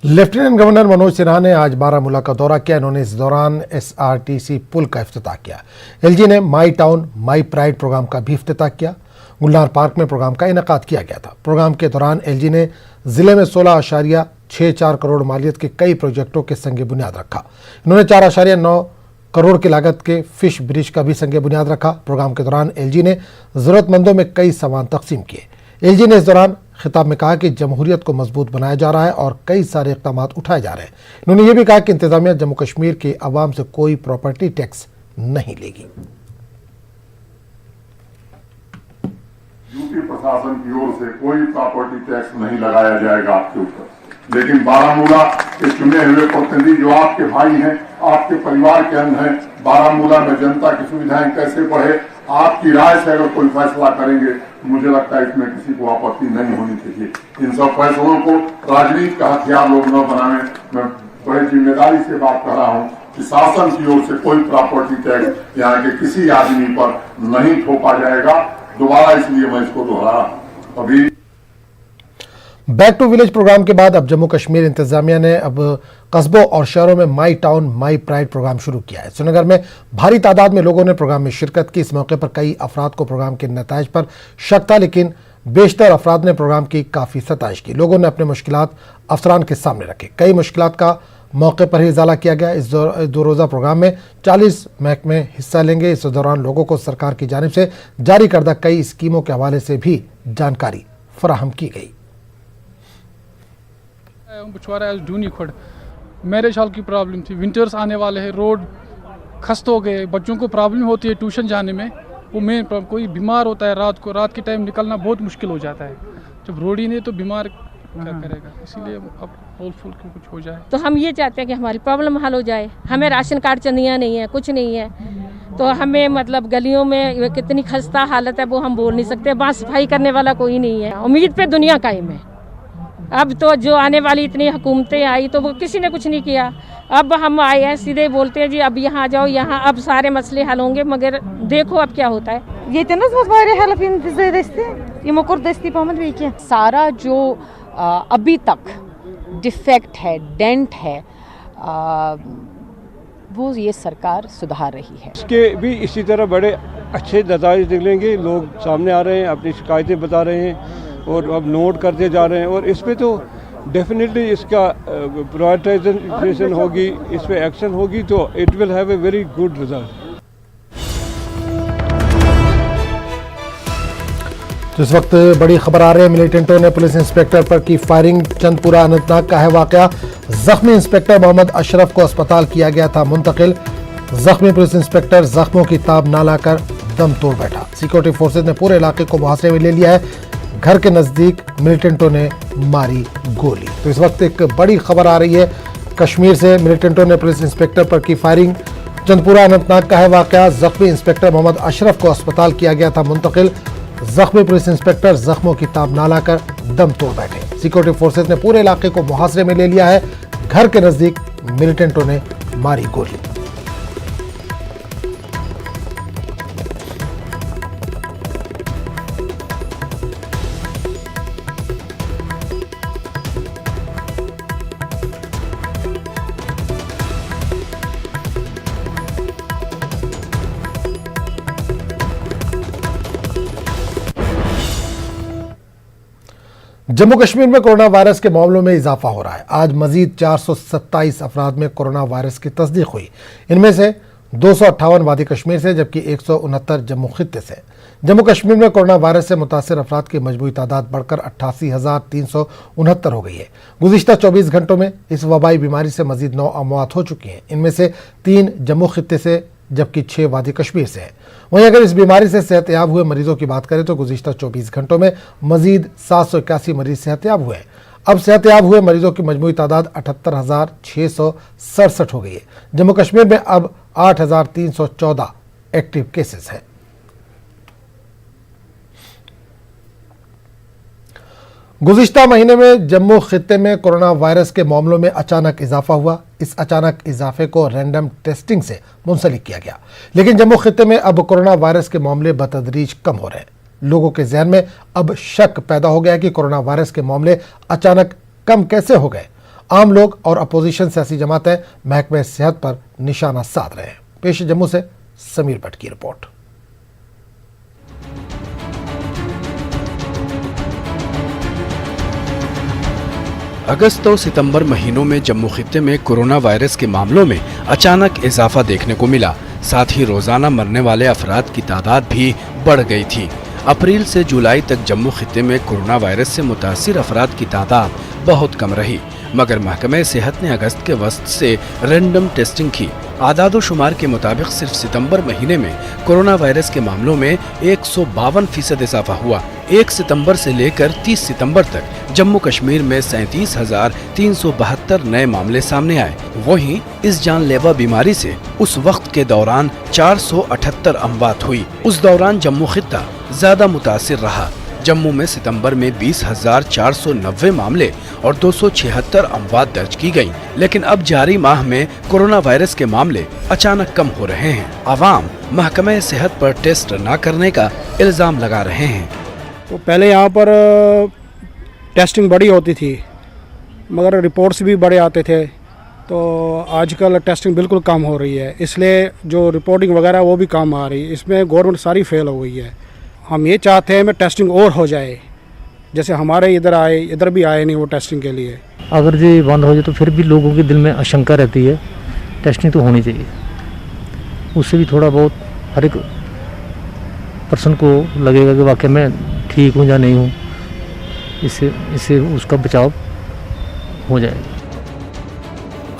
Lieutenant governor Manoj Sinha ने आज बारामूला का दौरा किया। इन्होंने इस दौरान एसआरटीसी पुल का इफ्तिताह किया। एलजी ने my town my pride program का भी इफ्तिताह किया। गुलनार पार्क में प्रोग्राम का इनेकाद किया गया था। प्रोग्राम के दौरान एलजी ने जिले में 16.64 करोड़ मालियत के कई प्रोजेक्टों के संगे बुनियाद रखा। इन्होंने 4.9 करोड़ की लागत के फिश ब्रिज का भी संगे बुनियाद रखा। प्रोग्राम के दौरान एलजी ने जरूरतमंदों में कई सामान तकसीम किए। एलजी ने इस दौरान खिताब में कहा कि जमहूरियत को मजबूत बनाया जा रहा है और कई सारे इक़दाम उठाए जा रहे हैं। इन्होंने ये भी कहा कि इंतजामिया जम्मू कश्मीर के अवाम से कोई प्रॉपर्टी टैक्स नहीं लेगी। यूपी प्रशासन की ओर से कोई प्रॉपर्टी टैक्स नहीं लगाया जाएगा आपके ऊपर, लेकिन बारामूला के चुने हुए प्रतिनिधि जो आपके भाई हैं, आपके परिवार के अंग हैं, बारामूला में जनता की सुविधाएं कैसे बढ़े, आपकी राय से अगर कोई फैसला करेंगे, मुझे लगता है इसमें किसी को आपत्ति नहीं होनी चाहिए। इन सब फैसलों को राजनीति का हथियार लोग न बनाएं। मैं बड़े जिम्मेदारी से बात कर रहा हूँ कि शासन की ओर से कोई प्रॉपर्टी टैक्स यहाँ के किसी आदमी पर नहीं थोपा जाएगा। दोबारा इसलिए मैं इसको दोहरा रहा हूँ। अभी बैक टू विलेज प्रोग्राम के बाद अब जम्मू कश्मीर इंतजामिया ने अब कस्बों और शहरों में my town my pride program शुरू किया है। श्रीनगर में भारी तादाद में लोगों ने प्रोग्राम में शिरकत की। इस मौके पर कई अफराद को प्रोग्राम के नताइज पर शक था, लेकिन बेशतर अफराद ने प्रोग्राम की काफ़ी सताइश की। लोगों ने अपने मुश्किलात अफसरान के सामने रखे। कई मुश्किलात का मौके पर ही इजाला किया गया। इस दो रोज़ा प्रोग्राम में 40 महकमे हिस्सा लेंगे। इस दौरान लोगों को सरकार की जानिब से जारी करदा कई स्कीमों के हवाले से भी जानकारी फराहम की गई। बछवारा ढूनी खुड़ मैरिज हॉल की प्रॉब्लम थी। विंटर्स आने वाले हैं, रोड खस्त हो गए, बच्चों को प्रॉब्लम होती है ट्यूशन जाने में। वो मेन प्रॉब्लम, कोई बीमार होता है रात के टाइम निकलना बहुत मुश्किल हो जाता है। जब रोड ही नहीं तो बीमार क्या करेगा, इसीलिए अब होपफुल कि कुछ हो जाए। तो हम ये चाहते हैं कि हमारी प्रॉब्लम हल हो जाए। हमें राशन कार्ड चंदियाँ नहीं है, कुछ नहीं है, तो हमें मतलब गलियों में कितनी खस्ता हालत है वो हम बोल नहीं सकते। वहाँ सफाई करने वाला कोई नहीं है। उम्मीद पे दुनिया कायम है। अब तो जो आने वाली इतनी हुकूमतें आई तो वो किसी ने कुछ नहीं किया। अब हम आए हैं सीधे बोलते हैं जी अब यहाँ आ जाओ, यहाँ अब सारे मसले हल होंगे, मगर देखो अब क्या होता है। सारा जो अभी तक डिफेक्ट है, डेंट है, वो ये सरकार सुधार रही है। इसके भी इसी तरह बड़े अच्छे नताइज निकलेंगे। लोग सामने आ रहे हैं, अपनी शिकायतें बता रहे हैं और अब नोट करते जा रहे हैं, और इस पे तो डेफिनेटली इसका प्रायोरिटाइजेशन होगी, इस पे एक्शन होगी, तो it will have a very good result. तो इस वक्त बड़ी खबर आ रही है। मिलिटेंटों ने पुलिस इंस्पेक्टर पर की फायरिंग। चंदपुरा अनंतनाग का है वाकया। जख्मी इंस्पेक्टर मोहम्मद अशरफ को अस्पताल किया गया था मुंतकिल। जख्मी पुलिस इंस्पेक्टर जख्मों की ताब ना लाकर दम तोड़ बैठा। सिक्योरिटी फोर्सेज ने पूरे इलाके को मुहासरे में ले लिया है। घर के नजदीक मिलिटेंटों ने मारी गोली। तो इस वक्त एक बड़ी खबर आ रही है कश्मीर से। मिलिटेंटों ने पुलिस इंस्पेक्टर पर की फायरिंग। चंदपुरा अनंतनाग का है वाकया। जख्मी इंस्पेक्टर मोहम्मद अशरफ को अस्पताल किया गया था मुंतकिल। जख्मी पुलिस इंस्पेक्टर जख्मों की ताब ना लाकर दम तोड़ बैठे। सिक्योरिटी फोर्सेज ने पूरे इलाके को मुहासरे में ले लिया है। घर के नजदीक मिलिटेंटों ने मारी गोली। जम्मू कश्मीर में कोरोना वायरस के मामलों में इजाफा हो रहा है। आज मजीद 427 अफराद में कोरोना वायरस की तस्दीक हुई। इनमें से 258 वादी कश्मीर से, जबकि 169 जम्मू खित्ते से। जम्मू कश्मीर में कोरोना वायरस से मुतासिर अफराद की मजमूई तादाद बढ़कर 88,369 हो गई है। गुज़िश्ता 24 घंटों में इस वबाई बीमारी से मजीद 9 अमवात हो चुकी हैं। इनमें से 3 जम्मू खित्ते से, जबकि 6 वादी कश्मीर से है। वहीं अगर इस बीमारी से सेहतयाब हुए मरीजों की बात करें तो गुज़िश्ता 24 घंटों में मजीद 781 मरीज सेहतयाब हुए। अब सेहतयाब हुए मरीजों की मजमूई तादाद 78,667 हो गई है। जम्मू कश्मीर में अब 8,314 एक्टिव केसेस हैं। गुज़िश्ता महीने में जम्मू खित्ते में कोरोना वायरस के मामलों में अचानक इजाफा हुआ। इस अचानक इजाफे को रैंडम टेस्टिंग से मुंसलिक किया गया, लेकिन जम्मू खित्ते में अब कोरोना वायरस के मामले बतदरीज कम हो रहे हैं। लोगों के जहन में अब शक पैदा हो गया कि कोरोना वायरस के मामले अचानक कम कैसे हो गए आम लोग और अपोजिशन सियासी जमातें महकमे सेहत पर निशाना साध रहे हैं। पेश जम्मू से समीर भट्ट की रिपोर्ट। अगस्त और सितंबर महीनों में जम्मू खित्ते में कोरोना वायरस के मामलों में अचानक इजाफा देखने को मिला। साथ ही रोजाना मरने वाले अफराद की तादाद भी बढ़ गई थी। अप्रैल से जुलाई तक जम्मू खित्ते में कोरोना वायरस से मुतासिर अफराद की तादाद बहुत कम रही, मगर महकमे सेहत ने अगस्त के वस्त से रैंडम टेस्टिंग की। आदादो शुमार के मुताबिक सिर्फ सितंबर महीने में कोरोना वायरस के मामलों में 152% इजाफा हुआ। 1 सितंबर से लेकर 30 सितंबर तक जम्मू कश्मीर में 37,372 नए मामले सामने आए। वहीं इस जानलेवा बीमारी से उस वक्त के दौरान 478 अमवात हुई। उस दौरान जम्मू खित्ता ज्यादा मुतासिर रहा। जम्मू में सितंबर में 20,490 मामले और 276 अमवात दर्ज की गयी। लेकिन अब जारी माह में कोरोना वायरस के मामले अचानक कम हो रहे हैं। आवाम महकमे सेहत पर टेस्ट न करने का इल्जाम लगा रहे हैं। तो पहले यहाँ पर टेस्टिंग बड़ी होती थी, मगर रिपोर्ट्स भी बड़े आते थे। तो आजकल टेस्टिंग बिल्कुल कम हो रही है, इसलिए जो रिपोर्टिंग वगैरह वो भी कम आ रही है। इसमें गवर्नमेंट सारी फेल हो गई है। हम ये चाहते हैं मैं टेस्टिंग और हो जाए, जैसे हमारे इधर भी आए नहीं वो टेस्टिंग के लिए। अगर ये बंद हो जाए तो फिर भी लोगों के दिल में आशंका रहती है, टेस्टिंग तो होनी चाहिए। उससे भी थोड़ा बहुत हर एक पर्सन को लगेगा कि वाकई मैं ठीक हूँ या नहीं हूँ, इससे उसका बचाव हो जाएगा।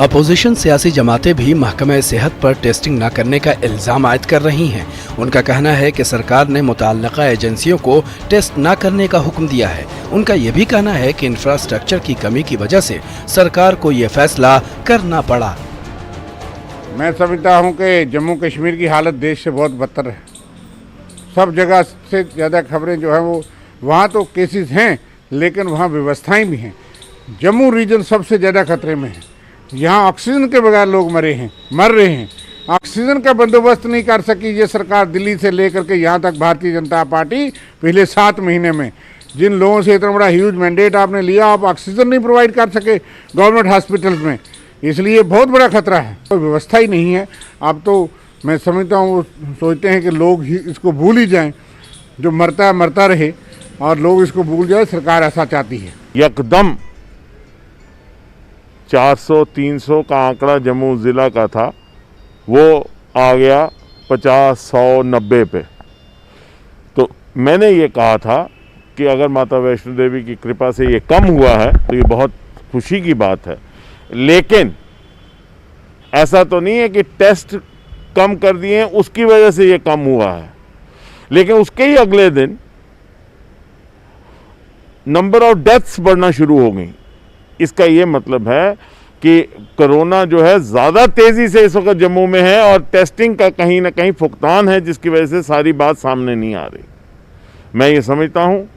अपोजिशन सियासी जमातें भी महकमे सेहत पर टेस्टिंग न करने का इल्जाम आयद कर रही हैं। उनका कहना है कि सरकार ने मुताल्लिका एजेंसियों को टेस्ट न करने का हुक्म दिया है। उनका ये भी कहना है कि इंफ्रास्ट्रक्चर की कमी की वजह से सरकार को ये फैसला करना पड़ा। मैं समझता हूँ कि जम्मू कश्मीर की हालत देश से बहुत बदतर है। सब जगह से ज़्यादा खबरें जो है वो वहाँ तो केसेस हैं, लेकिन वहाँ व्यवस्थाएं भी हैं। जम्मू रीजन सबसे ज़्यादा खतरे में है। यहाँ ऑक्सीजन के बगैर लोग मर रहे हैं। ऑक्सीजन का बंदोबस्त नहीं कर सकी ये सरकार, दिल्ली से लेकर के यहाँ तक भारतीय जनता पार्टी पिछले 7 महीने में। जिन लोगों से इतना बड़ा ह्यूज मैंडेट आपने लिया, आप ऑक्सीजन नहीं प्रोवाइड कर सके गवर्नमेंट हॉस्पिटल्स में, इसलिए बहुत बड़ा खतरा है। कोई व्यवस्था ही नहीं है। अब तो मैं समझता हूँ सोचते हैं कि लोग ही इसको भूल ही जाएं, जो मरता है मरता रहे और लोग इसको भूल जाए। सरकार ऐसा चाहती है। एकदम 400-300 का आंकड़ा जम्मू ज़िला का था, वो आ गया 50-100-90 पे। तो मैंने ये कहा था कि अगर माता वैष्णो देवी की कृपा से ये कम हुआ है तो ये बहुत खुशी की बात है। लेकिन ऐसा तो नहीं है कि टेस्ट कम कर दिए हैं उसकी वजह से ये कम हुआ है। लेकिन उसके ही अगले दिन नंबर ऑफ डेथ्स बढ़ना शुरू हो गई। इसका ये मतलब है कि कोरोना जो है ज़्यादा तेज़ी से इस वक्त जम्मू में है और टेस्टिंग का कहीं ना कहीं फुकतान है, जिसकी वजह से सारी बात सामने नहीं आ रही। मैं ये समझता हूँ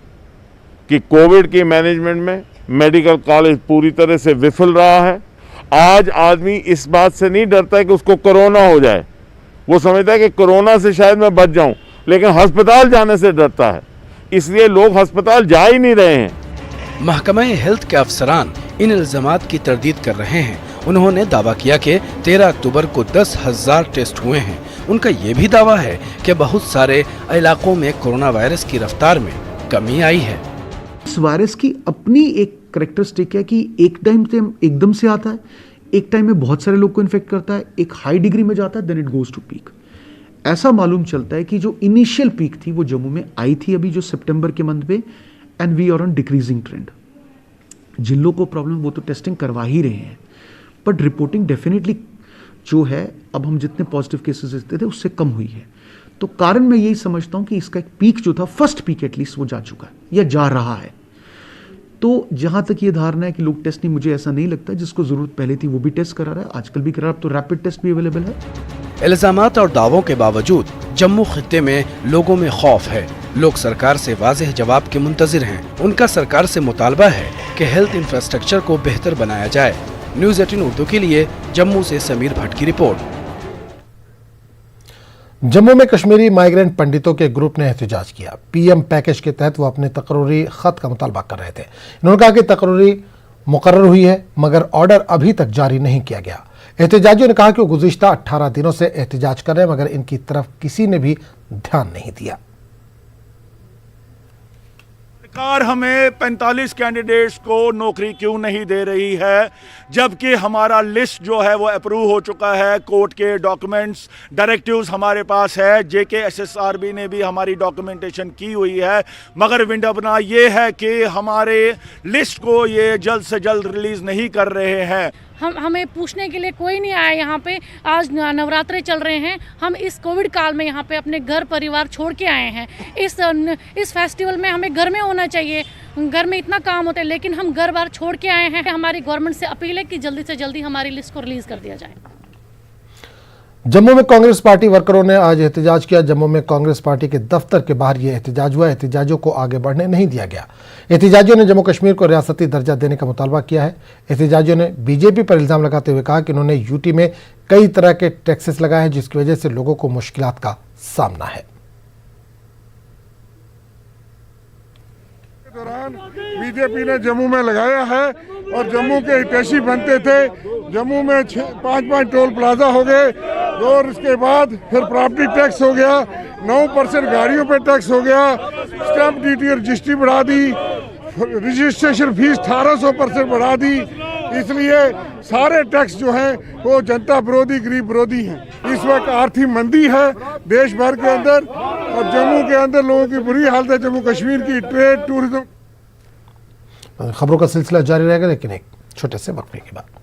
कि कोविड के मैनेजमेंट में मेडिकल कॉलेज पूरी तरह से विफल रहा है। आज आदमी इस बात से नहीं डरता है कि उसको कोरोना हो जाए, वो समझता है कि कोरोना से शायद मैं बच जाऊँ, लेकिन अस्पताल जाने से डरता है। इसलिए लोग अस्पताल जा ही नहीं रहे हैं। महकमा हेल्थ के अफसरान इन इल्जामात की तरदीद कर रहे हैं। उन्होंने दावा किया कि 13 अक्टूबर को 10,000 टेस्ट हुए हैं। उनका ये भी दावा है कि बहुत सारे इलाकों में कोरोना वायरस की रफ्तार में कमी आई है। इस वायरस की अपनी एक करैक्टरिस्टिक है कि एक टाइम से एकदम से आता है, एक टाइम में बहुत सारे लोग को इन्फेक्ट करता है, एक हाई डिग्री में जाता है, then it goes to peak. ऐसा मालूम चलता है कि जो इनिशियल पीक थी वो जम्मू में आई थी अभी जो सितंबर के मंथ में, and we are on decreasing trend. जिन लोगों को प्रॉब्लम वो तो टेस्टिंग करवा ही रहे हैं, बट रिपोर्टिंग डेफिनेटली जो है अब हम जितने पॉजिटिव केसेस देखते थे उससे कम हुई है। तो कारण मैं यही समझता हूं कि इसका एक पीक जो था, फर्स्ट पीक एटलीस्ट वो जा चुका है या जा रहा है। तो जहां तक ये धारणा है कि लोग टेस्ट नहीं, मुझे ऐसा नहीं लगता। जिसको जरूरत पहले थी वो भी टेस्ट करा रहा है, आजकल भी करा रहा है। अब तो रैपिड टेस्ट भी अवेलेबल है। इल्जामात और दावों के बावजूद जम्मू खित्ते में लोगों में खौफ है। लोग सरकार से वाज़ेह जवाब के मुंतजिर हैं। उनका सरकार से मुतालबा है कि हेल्थ इंफ्रास्ट्रक्चर को बेहतर बनाया जाए। न्यूज़ 18 उर्दू के लिए जम्मू से समीर भट्ट की रिपोर्ट। जम्मू में कश्मीरी माइग्रेंट पंडितों के ग्रुप ने एहतजाज किया। पीएम पैकेज के तहत वो अपने तकरूरी खत का मुतालबा कर रहे थे। इन्होंने कहा कि तकरूरी मुकर्रर हुई है, मगर ऑर्डर अभी तक जारी नहीं किया गया। एहतजाजियों ने कहा कि वो गुज़िश्ता 18 दिनों से एहतजाज कर रहे हैं, मगर इनकी तरफ किसी ने भी ध्यान नहीं दिया। सरकार हमें 45 कैंडिडेट्स को नौकरी क्यों नहीं दे रही है, जबकि हमारा लिस्ट जो है वो अप्रूव हो चुका है। कोर्ट के डॉक्यूमेंट्स, डायरेक्टिव्स हमारे पास है, JKSSRB ने भी हमारी डॉक्यूमेंटेशन की हुई है, मगर विडंबना ये है कि हमारे लिस्ट को ये जल्द से जल्द रिलीज़ नहीं कर रहे हैं। हमें पूछने के लिए कोई नहीं आया यहाँ पे। आज नवरात्रे चल रहे हैं, हम इस कोविड काल में यहाँ पे अपने घर परिवार छोड़ के आए हैं। इस फेस्टिवल में हमें घर में होना चाहिए, घर में इतना काम होता है, लेकिन हम घर बार छोड़ के आए हैं। हमारी गवर्नमेंट से अपील है कि जल्दी से जल्दी हमारी लिस्ट को रिलीज़ कर दिया जाए। जम्मू में कांग्रेस पार्टी वर्करों ने आज एहतजाज किया। जम्मू में कांग्रेस पार्टी के दफ्तर के बाहर यह एहतजाज हुआ। एहतजाजियों को आगे बढ़ने नहीं दिया गया। एहतजाजियों ने जम्मू कश्मीर को रियासती दर्जा देने का मुतालबा किया है। एहतजाजियों ने बीजेपी पर इल्जाम लगाते हुए कहा कि उन्होंने यूटी में कई तरह के टैक्सेस लगाए हैं, जिसकी वजह से लोगों को मुश्किलात का सामना है। दौरान बीजेपी ने जम्मू में लगाया है और जम्मू के हितैषी बनते थे। जम्मू में 5 टोल प्लाजा हो गए और इसके बाद फिर प्रॉपर्टी टैक्स हो गया, 9% गाड़ियों पे टैक्स हो गया, स्टैंप ड्यूटी और GST बढ़ा दी, रजिस्ट्रेशन फीस 1800% बढ़ा दी। इसलिए सारे टैक्स जो हैं वो जनता विरोधी, गरीब विरोधी हैं। इस वक्त आर्थिक मंदी है देश भर के अंदर और जम्मू के अंदर लोगों की बुरी हालत है। जम्मू कश्मीर की ट्रेड, टूरिज्म। खबरों का सिलसिला जारी रहेगा, लेकिन एक छोटे से वक्फे के बाद।